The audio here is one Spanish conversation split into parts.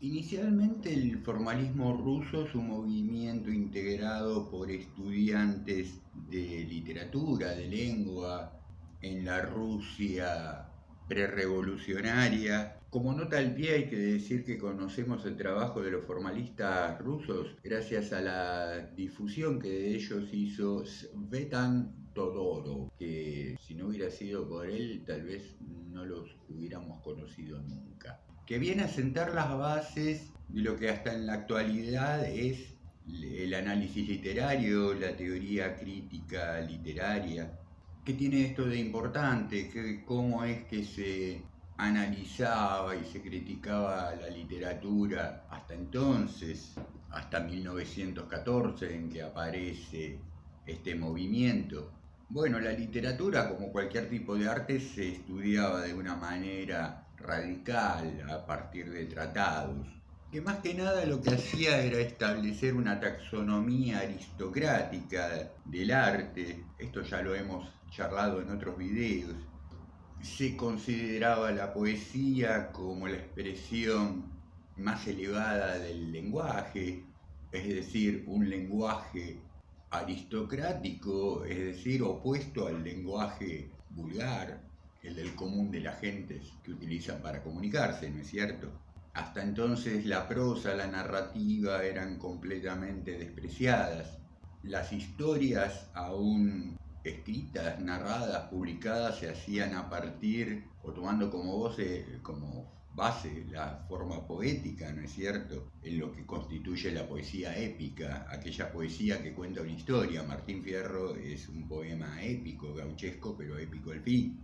Inicialmente el formalismo ruso es un movimiento integrado por estudiantes de literatura, de lengua, en la Rusia prerevolucionaria. Como nota al pie hay que decir que conocemos el trabajo de los formalistas rusos gracias a la difusión que de ellos hizo Svetan Todorov, que si no hubiera sido por él tal vez no los hubiéramos conocido nunca, que viene a sentar las bases de lo que hasta en la actualidad es el análisis literario, la teoría crítica literaria. ¿Qué tiene esto de importante? ¿Cómo es que se analizaba y se criticaba la literatura hasta entonces, hasta 1914, en que aparece este movimiento? Bueno, la literatura, como cualquier tipo de arte, se estudiaba de una manera radical a partir de tratados, que más que nada lo que hacía era establecer una taxonomía aristocrática del arte. Esto ya lo hemos charlado en otros videos. Se consideraba la poesía como la expresión más elevada del lenguaje, es decir, un lenguaje aristocrático, es decir, opuesto al lenguaje vulgar, el del común de las gentes que utilizan para comunicarse, ¿no es cierto? Hasta entonces la prosa, la narrativa eran completamente despreciadas. Las historias aún escritas, narradas, publicadas se hacían a partir o tomando como base la forma poética, ¿no es cierto? En lo que constituye la poesía épica, aquella poesía que cuenta una historia. Martín Fierro es un poema épico, gauchesco, pero épico al fin.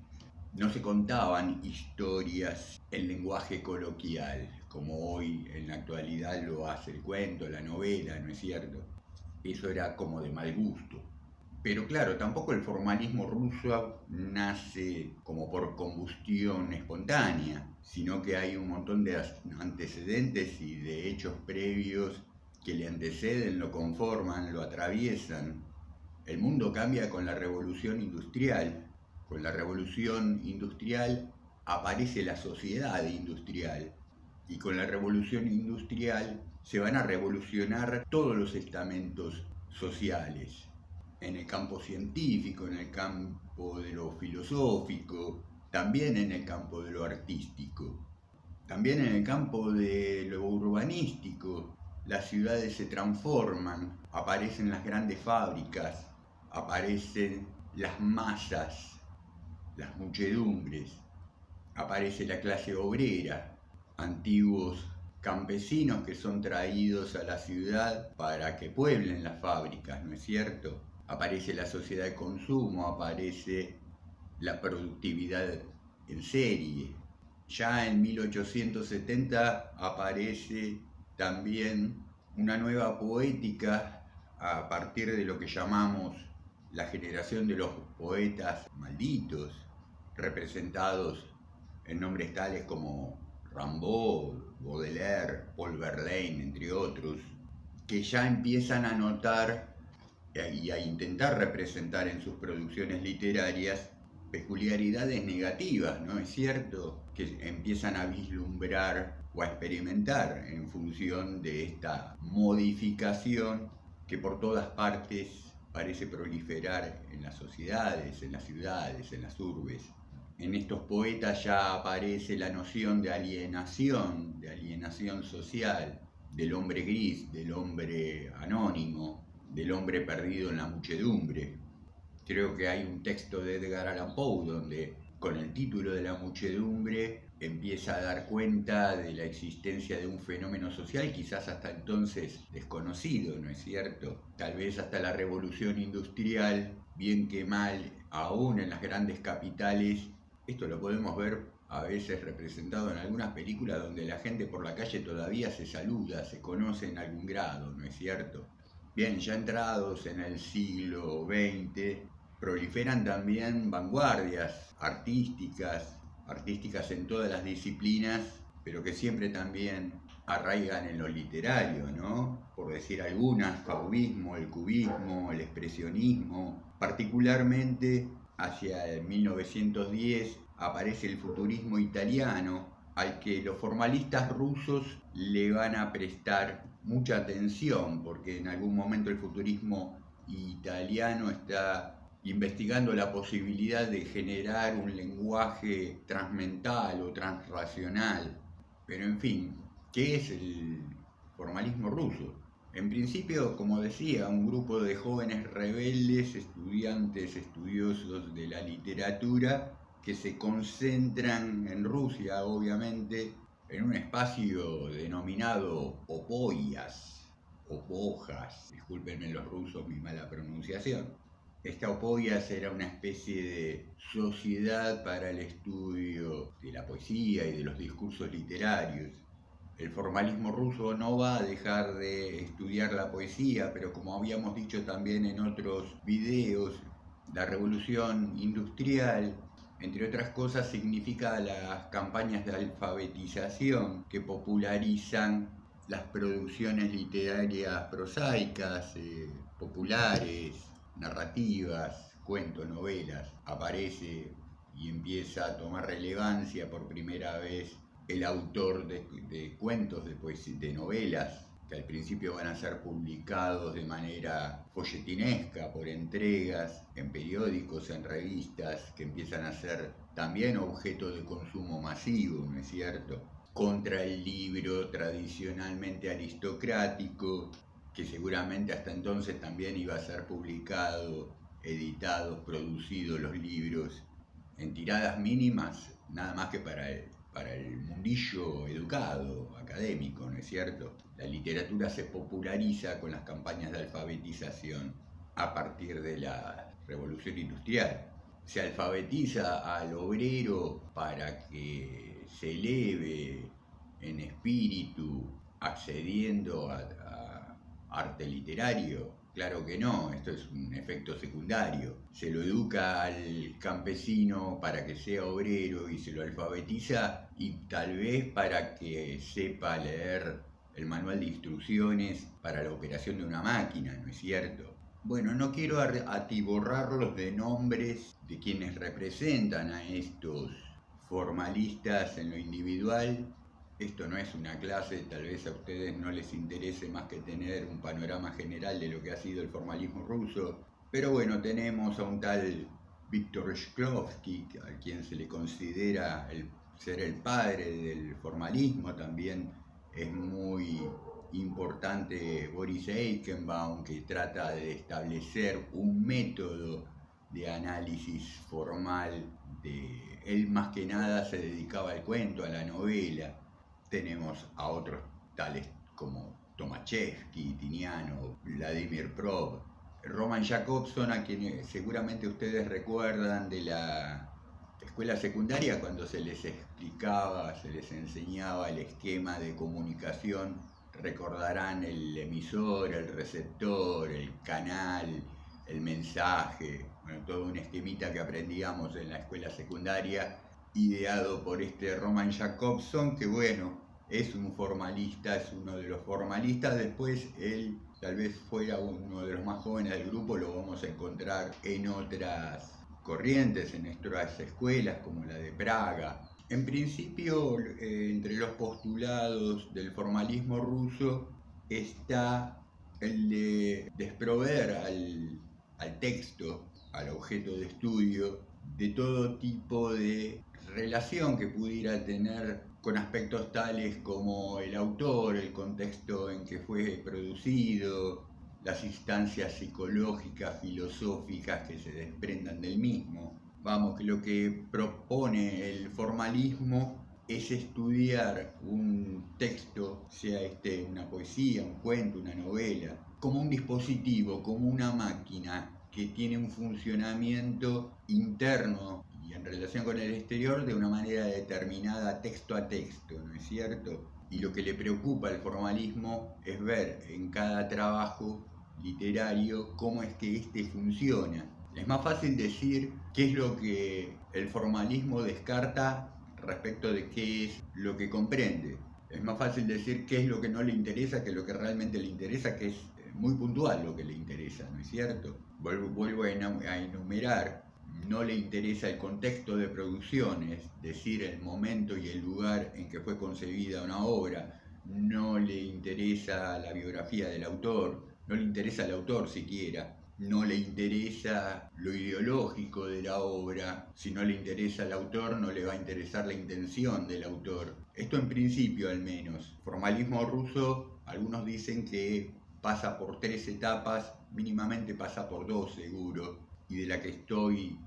No se contaban historias en lenguaje coloquial, como hoy en la actualidad lo hace el cuento, la novela, ¿no es cierto? Eso era como de mal gusto. Pero claro, tampoco el formalismo ruso nace como por combustión espontánea, sino que hay un montón de antecedentes y de hechos previos que le anteceden, lo conforman, lo atraviesan. El mundo cambia con la revolución industrial. Con la revolución industrial aparece la sociedad industrial. Y con la revolución industrial se van a revolucionar todos los estamentos sociales, en el campo científico, en el campo de lo filosófico, también en el campo de lo artístico, también en el campo de lo urbanístico. Las ciudades se transforman, aparecen las grandes fábricas, aparecen las masas, las muchedumbres, aparece la clase obrera, antiguos campesinos que son traídos a la ciudad para que pueblen las fábricas, ¿no es cierto? Aparece la sociedad de consumo, aparece la productividad en serie. Ya en 1870 aparece también una nueva poética a partir de lo que llamamos la generación de los poetas malditos, representados en nombres tales como Rimbaud, Baudelaire, Paul Verlaine, entre otros, que ya empiezan a notar y a intentar representar en sus producciones literarias peculiaridades negativas, ¿no es cierto? Que empiezan a vislumbrar o a experimentar en función de esta modificación que por todas partes parece proliferar en las sociedades, en las ciudades, en las urbes. En estos poetas ya aparece la noción de alienación social, del hombre gris, del hombre anónimo, del hombre perdido en la muchedumbre. Creo que hay un texto de Edgar Allan Poe donde con el título de La muchedumbre empieza a dar cuenta de la existencia de un fenómeno social quizás hasta entonces desconocido, ¿no es cierto? Tal vez hasta la revolución industrial, bien que mal, aún en las grandes capitales. Esto lo podemos ver a veces representado en algunas películas donde la gente por la calle todavía se saluda, se conoce en algún grado, ¿no es cierto? Bien, ya entrados en el siglo XX, proliferan también vanguardias artísticas en todas las disciplinas, pero que siempre también arraigan en lo literario, ¿no? Por decir algunas, fauvismo, el cubismo, el expresionismo. Particularmente hacia el 1910 aparece el futurismo italiano, al que los formalistas rusos le van a prestar mucha atención, porque en algún momento el futurismo italiano está investigando la posibilidad de generar un lenguaje transmental o transracional. Pero en fin, ¿qué es el formalismo ruso? En principio, como decía, un grupo de jóvenes rebeldes, estudiantes, estudiosos de la literatura, que se concentran en Rusia, obviamente, en un espacio denominado Opoyas, o Pojas, discúlpenme los rusos mi mala pronunciación. Esta Opoyas era una especie de sociedad para el estudio de la poesía y de los discursos literarios. El formalismo ruso no va a dejar de estudiar la poesía, pero como habíamos dicho también en otros videos, la revolución industrial, entre otras cosas, significa las campañas de alfabetización que popularizan las producciones literarias prosaicas, populares, narrativas, cuentos, novelas. Aparece y empieza a tomar relevancia por primera vez el autor de cuentos, de novelas, que al principio van a ser publicados de manera folletinesca, por entregas, en periódicos, en revistas, que empiezan a ser también objeto de consumo masivo, ¿no es cierto? Contra el libro tradicionalmente aristocrático, que seguramente hasta entonces también iba a ser publicado, editados, producidos los libros en tiradas mínimas, nada más que para el mundillo educado, académico, ¿no es cierto? La literatura se populariza con las campañas de alfabetización a partir de la revolución industrial. Se alfabetiza al obrero para que se eleve en espíritu accediendo a arte literario. Claro que no, esto es un efecto secundario. Se lo educa al campesino para que sea obrero y se lo alfabetiza y tal vez para que sepa leer el manual de instrucciones para la operación de una máquina, ¿no es cierto? Bueno, no quiero atiborrarlos de nombres de quienes representan a estos formalistas en lo individual. Esto no es una clase, tal vez a ustedes no les interese más que tener un panorama general de lo que ha sido el formalismo ruso, pero bueno, tenemos a un tal Víctor Shklovsky, a quien se le considera ser el padre del formalismo. También es muy importante Boris Eichenbaum, que trata de establecer un método de análisis formal. Él más que nada se dedicaba al cuento, a la novela. Tenemos a otros tales como Tomaszewski, Tiniano, Vladimir Prob, Roman Jakobson, a quien seguramente ustedes recuerdan de la escuela secundaria cuando se les explicaba, se les enseñaba el esquema de comunicación. Recordarán el emisor, el receptor, el canal, el mensaje, bueno, todo un esquemita que aprendíamos en la escuela secundaria, ideado por este Roman Jakobson, que bueno, es un formalista, es uno de los formalistas. Después él tal vez fuera uno de los más jóvenes del grupo, lo vamos a encontrar en otras corrientes, en nuestras escuelas como la de Praga. En principio, entre los postulados del formalismo ruso está el de desprover al texto, al objeto de estudio, de todo tipo de relación que pudiera tener con aspectos tales como el autor, el contexto en que fue producido, las instancias psicológicas, filosóficas que se desprendan del mismo. Vamos, que lo que propone el formalismo es estudiar un texto, sea una poesía, un cuento, una novela, como un dispositivo, como una máquina que tiene un funcionamiento interno y en relación con el exterior de una manera determinada, texto a texto, ¿no es cierto? Y lo que le preocupa al formalismo es ver en cada trabajo literario cómo es que éste funciona. Es más fácil decir qué es lo que el formalismo descarta respecto de qué es lo que comprende. Es más fácil decir qué es lo que no le interesa que lo que realmente le interesa, que es muy puntual lo que le interesa, ¿no es cierto? Vuelvo a enumerar no le interesa el contexto de producción, es decir, el momento y el lugar en que fue concebida una obra, no le interesa la biografía del autor, no le interesa el autor siquiera, no le interesa lo ideológico de la obra, si no le interesa el autor no le va a interesar la intención del autor. Esto en principio al menos. Formalismo ruso, algunos dicen que pasa por 3 etapas, mínimamente pasa por 2 seguro, y de la que estoy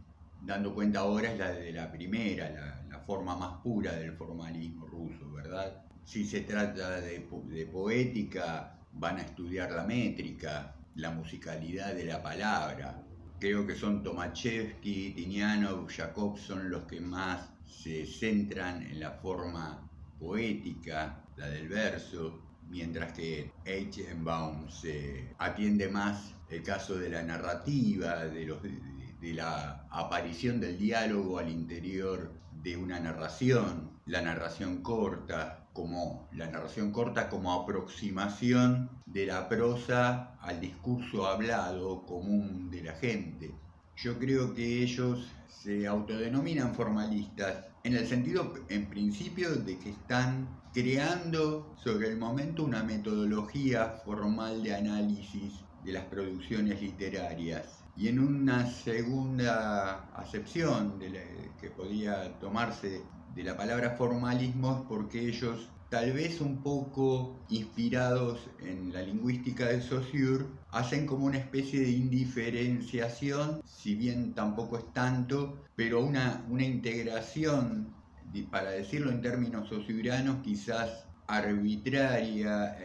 dando cuenta ahora es la de la primera, la forma más pura del formalismo ruso, ¿verdad? Si se trata de poética, van a estudiar la métrica, la musicalidad de la palabra. Creo que son Tomaszewski, Tinianov, Jacobson los que más se centran en la forma poética, la del verso, mientras que Eichenbaum se atiende más el caso de la narrativa, de la aparición del diálogo al interior de una narración, la narración corta como aproximación de la prosa al discurso hablado común de la gente. Yo creo que ellos se autodenominan formalistas en el sentido, en principio, de que están creando sobre el momento una metodología formal de análisis de las producciones literarias. Y en una segunda acepción que podía tomarse de la palabra formalismo es porque ellos, tal vez un poco inspirados en la lingüística de Saussure, hacen como una especie de indiferenciación, si bien tampoco es tanto, pero una integración, para decirlo en términos saussurianos, quizás arbitraria,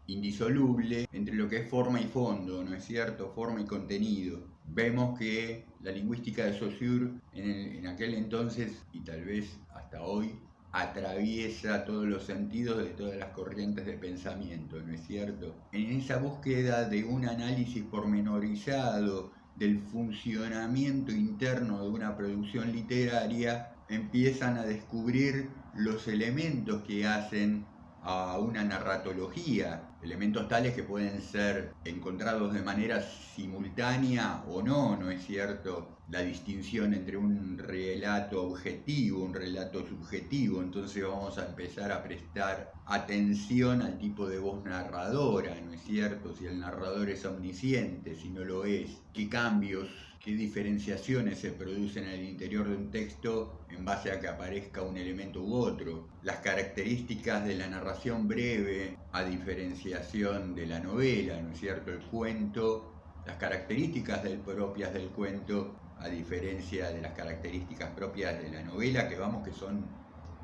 indisoluble, entre lo que es forma y fondo, ¿no es cierto? Forma y contenido. Vemos que la lingüística de Saussure en aquel entonces, y tal vez hasta hoy, atraviesa todos los sentidos de todas las corrientes de pensamiento, ¿no es cierto? En esa búsqueda de un análisis pormenorizado del funcionamiento interno de una producción literaria, empiezan a descubrir los elementos que hacen a una narratología, elementos tales que pueden ser encontrados de manera simultánea o no, ¿no es cierto? La distinción entre un relato objetivo, un relato subjetivo, entonces vamos a empezar a prestar atención al tipo de voz narradora, ¿no es cierto? Si el narrador es omnisciente, si no lo es, qué cambios, qué diferenciaciones se producen en el interior de un texto en base a que aparezca un elemento u otro, las características de la narración breve a diferenciación de la novela, ¿no es cierto? El cuento, las características propias del cuento a diferencia de las características propias de la novela, que son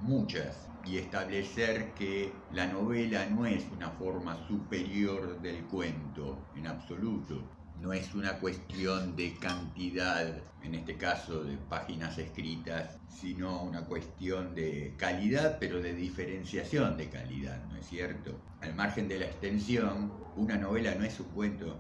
muchas, y establecer que la novela no es una forma superior del cuento en absoluto. No es una cuestión de cantidad, en este caso de páginas escritas, sino una cuestión de calidad, pero de diferenciación de calidad, ¿no es cierto? Al margen de la extensión, una novela no es un cuento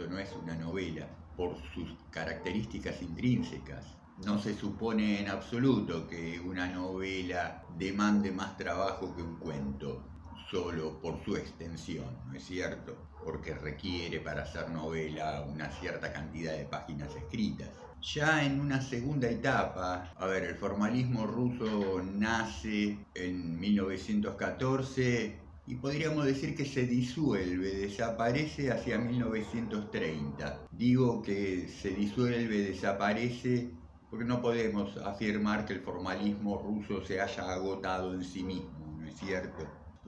no es una novela, por sus características intrínsecas. No se supone en absoluto que una novela demande más trabajo que un cuento, solo por su extensión, ¿no es cierto? Porque requiere para hacer novela una cierta cantidad de páginas escritas. Ya en una segunda etapa, el formalismo ruso nace en 1914 y podríamos decir que se disuelve, desaparece hacia 1930. Digo que se disuelve, desaparece, porque no podemos afirmar que el formalismo ruso se haya agotado en sí mismo, ¿no es cierto?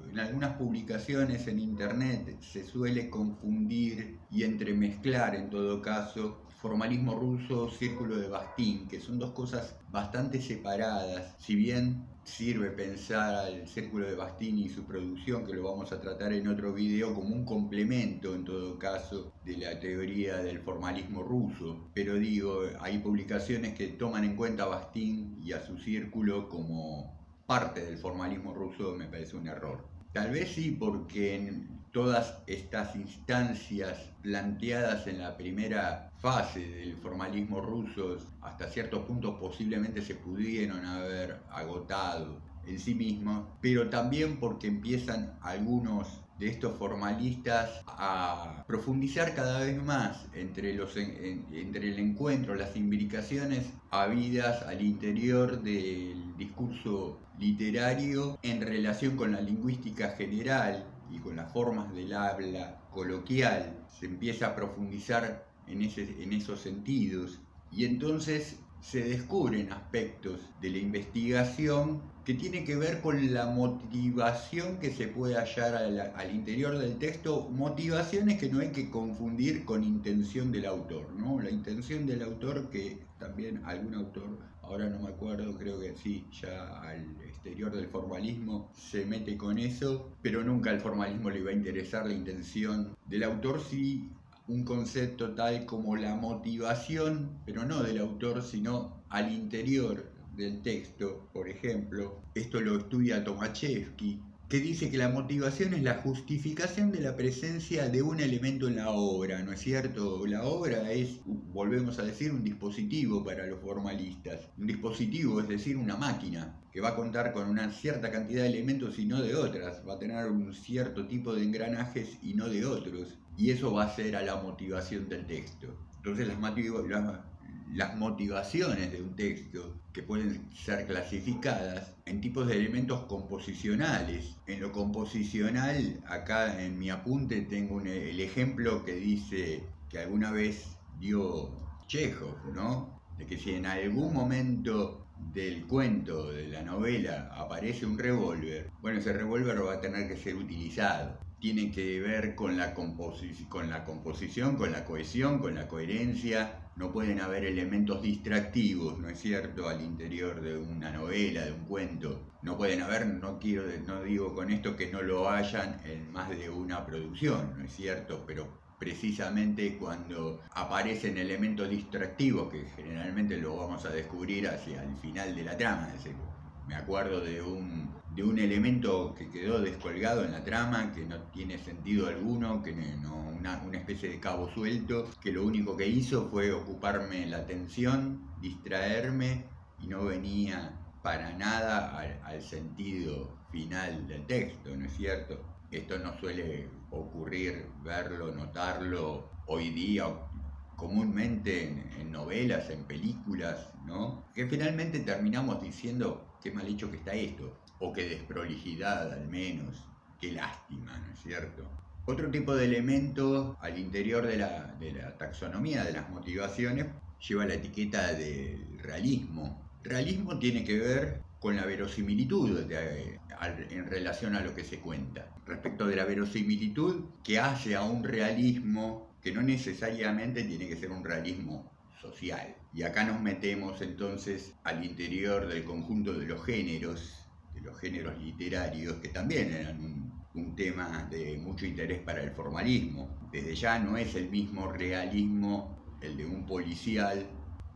En algunas publicaciones en internet se suele confundir y entremezclar, en todo caso, formalismo ruso, círculo de Bakhtin, que son dos cosas bastante separadas. Si bien sirve pensar al círculo de Bakhtin y su producción, que lo vamos a tratar en otro video, como un complemento, en todo caso, de la teoría del formalismo ruso. Pero hay publicaciones que toman en cuenta a Bakhtin y a su círculo como parte del formalismo ruso, me parece un error. Tal vez sí, porque en todas estas instancias planteadas en la primera fase del formalismo ruso, hasta ciertos puntos posiblemente se pudieron haber agotado en sí mismos, pero también porque empiezan algunos de estos formalistas a profundizar cada vez más entre el encuentro, las imbricaciones habidas al interior del discurso literario en relación con la lingüística general y con las formas del habla coloquial. Se empieza a profundizar en esos sentidos y entonces se descubren aspectos de la investigación que tiene que ver con la motivación que se puede hallar al interior del texto, motivaciones que no hay que confundir con intención del autor, ¿no? La intención del autor, que también algún autor, ahora no me acuerdo, creo que sí, ya al exterior del formalismo se mete con eso, pero nunca al formalismo le va a interesar la intención del autor, sí un concepto tal como la motivación, pero no del autor, sino al interior del texto. Por ejemplo, esto lo estudia Tomaszewski, que dice que la motivación es la justificación de la presencia de un elemento en la obra, ¿no es cierto? La obra es, volvemos a decir, un dispositivo para los formalistas. Un dispositivo, es decir, una máquina, que va a contar con una cierta cantidad de elementos y no de otras. Va a tener un cierto tipo de engranajes y no de otros. Y eso va a ser a la motivación del texto. Entonces las motivaciones de un texto, que pueden ser clasificadas en tipos de elementos composicionales. En lo composicional, acá en mi apunte tengo el ejemplo que dice que alguna vez dio Chekhov, ¿no? De que si en algún momento del cuento, de la novela, aparece un revólver, bueno, ese revólver va a tener que ser utilizado. Tiene que ver con la composición, con la cohesión, con la coherencia. No pueden haber elementos distractivos, ¿no es cierto?, al interior de una novela, de un cuento. No pueden haber, no digo con esto que no lo hayan en más de una producción, ¿no es cierto?, pero precisamente cuando aparecen elementos distractivos, que generalmente lo vamos a descubrir hacia el final de la trama. Me acuerdo de un elemento que quedó descolgado en la trama, que no tiene sentido alguno, que una especie de cabo suelto, que lo único que hizo fue ocuparme la atención, distraerme, y no venía para nada al sentido final del texto, ¿no es cierto? Esto no suele ocurrir, verlo, notarlo hoy día comúnmente en novelas, en películas, ¿no? Que finalmente terminamos diciendo qué mal hecho que está esto, o qué desprolijidad al menos, qué lástima, ¿no es cierto? Otro tipo de elemento al interior de la taxonomía de las motivaciones lleva la etiqueta del realismo. Realismo tiene que ver con la verosimilitud en relación a lo que se cuenta. Respecto de la verosimilitud que hace a un realismo que no necesariamente tiene que ser un realismo social. Y acá nos metemos entonces al interior del conjunto de los géneros literarios, que también eran un tema de mucho interés para el formalismo. Desde ya no es el mismo realismo el de un policial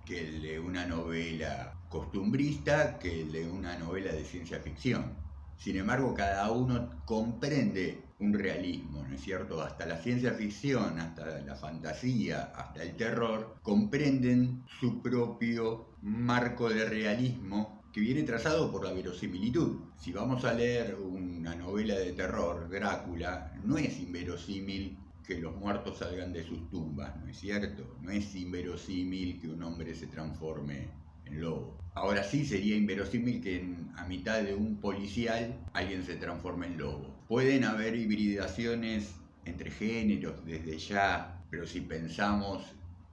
que el de una novela costumbrista, que el de una novela de ciencia ficción. Sin embargo, cada uno comprende un realismo, ¿no es cierto? Hasta la ciencia ficción, hasta la fantasía, hasta el terror, comprenden su propio marco de realismo que viene trazado por la verosimilitud. Si vamos a leer una novela de terror, Drácula, no es inverosímil que los muertos salgan de sus tumbas, ¿no es cierto? No es inverosímil que un hombre se transforme en lobo. Ahora sí sería inverosímil que a mitad de un policial alguien se transforme en lobo. Pueden haber hibridaciones entre géneros desde ya, pero si pensamos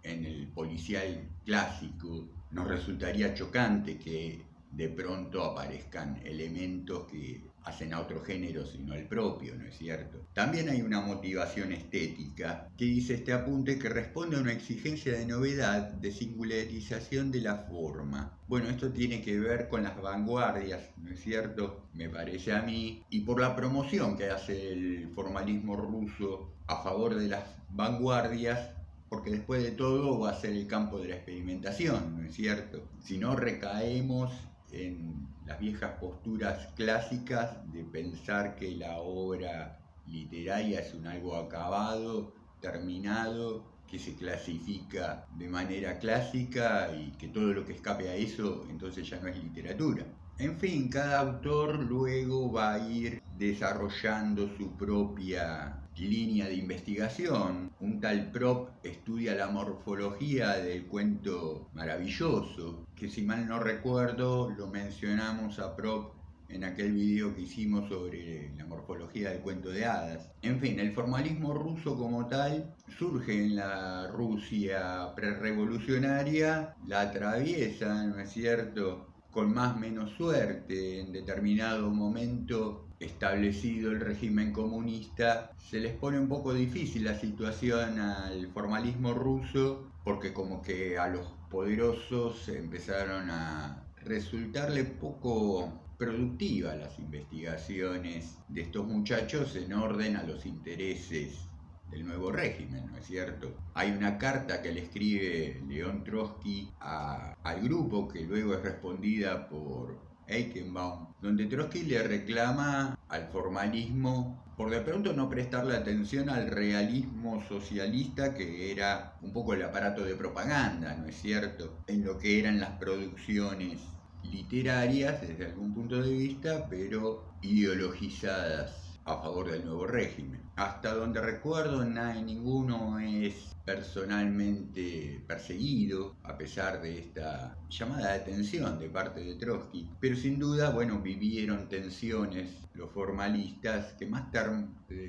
en el policial clásico, nos resultaría chocante que de pronto aparezcan elementos que hacen a otro género sino el propio, ¿no es cierto? También hay una motivación estética que dice este apunte que responde a una exigencia de novedad, de singularización de la forma. Bueno, esto tiene que ver con las vanguardias, ¿no es cierto? Me parece a mí, y por la promoción que hace el formalismo ruso a favor de las vanguardias, porque después de todo va a ser el campo de la experimentación, ¿no es cierto? Si no recaemos en las viejas posturas clásicas de pensar que la obra literaria es un algo acabado, terminado, que se clasifica de manera clásica y que todo lo que escape a eso entonces ya no es literatura. En fin, cada autor luego va a ir desarrollando su propia línea de investigación. Un tal Prop estudia la morfología del cuento maravilloso, que si mal no recuerdo lo mencionamos a Prop en aquel video que hicimos sobre la morfología del cuento de hadas. En fin, el formalismo ruso como tal surge en la Rusia prerrevolucionaria, la atraviesa, ¿no es cierto?, con más o menos suerte. En determinado momento establecido el régimen comunista, se les pone un poco difícil la situación al formalismo ruso, porque como que a los poderosos empezaron a resultarle poco productivas las investigaciones de estos muchachos en orden a los intereses del nuevo régimen, ¿no es cierto? Hay una carta que le escribe León Trotsky al grupo, que luego es respondida por Eichenbaum, donde Trotsky le reclama al formalismo por de pronto no prestarle atención al realismo socialista, que era un poco el aparato de propaganda, ¿no es cierto?, en lo que eran las producciones literarias desde algún punto de vista, pero ideologizadas a favor del nuevo régimen. Hasta donde recuerdo, ninguno es personalmente perseguido, a pesar de esta llamada de atención de parte de Trotsky, pero sin duda, bueno, vivieron tensiones los formalistas que más tarde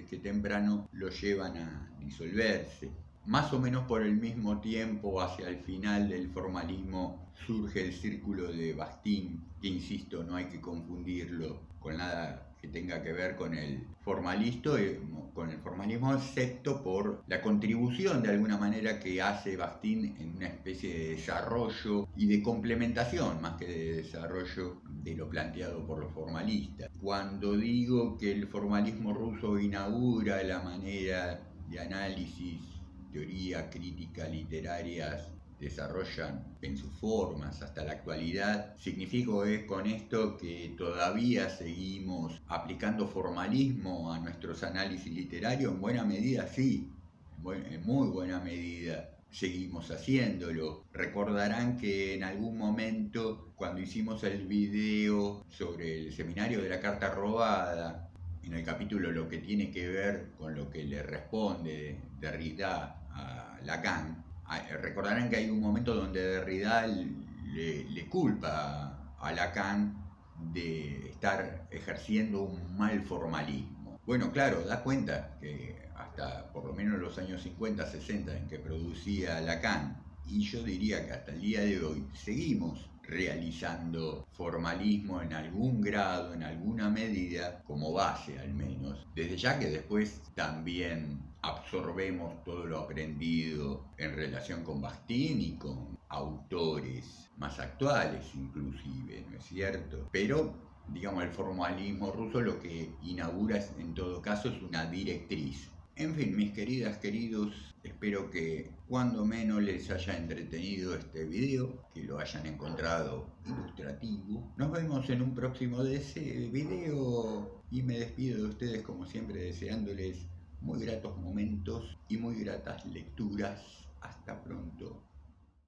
que temprano lo llevan a disolverse. Más o menos por el mismo tiempo, hacia el final del formalismo, surge el círculo de Bakhtin, que insisto, no hay que confundirlo con nada que tenga que ver con el formalismo, excepto por la contribución de alguna manera que hace Bakhtin en una especie de desarrollo y de complementación, más que de desarrollo, de lo planteado por los formalistas. Cuando digo que el formalismo ruso inaugura la manera de análisis, teoría, crítica, literarias desarrollan en sus formas hasta la actualidad, significa con esto que todavía seguimos aplicando formalismo a nuestros análisis literarios. En buena medida sí, en muy buena medida seguimos haciéndolo. Recordarán que en algún momento, cuando hicimos el video sobre el seminario de la carta robada, en el capítulo lo que tiene que ver con lo que le responde Derrida a Lacan, recordarán que hay un momento donde Derrida le culpa a Lacan de estar ejerciendo un mal formalismo. Bueno, claro, da cuenta que hasta por lo menos los años 50, 60 en que producía Lacan, y yo diría que hasta el día de hoy seguimos realizando formalismo en algún grado, en alguna medida, como base al menos. Desde ya que después también absorbemos todo lo aprendido en relación con Bakhtin y con autores más actuales inclusive, ¿no es cierto? Pero, digamos, el formalismo ruso lo que inaugura en todo caso es una directriz. En fin, mis queridas, queridos, espero que cuando menos les haya entretenido este video, que lo hayan encontrado ilustrativo. Nos vemos en un próximo de ese video y me despido de ustedes como siempre deseándoles muy gratos momentos y muy gratas lecturas. Hasta pronto.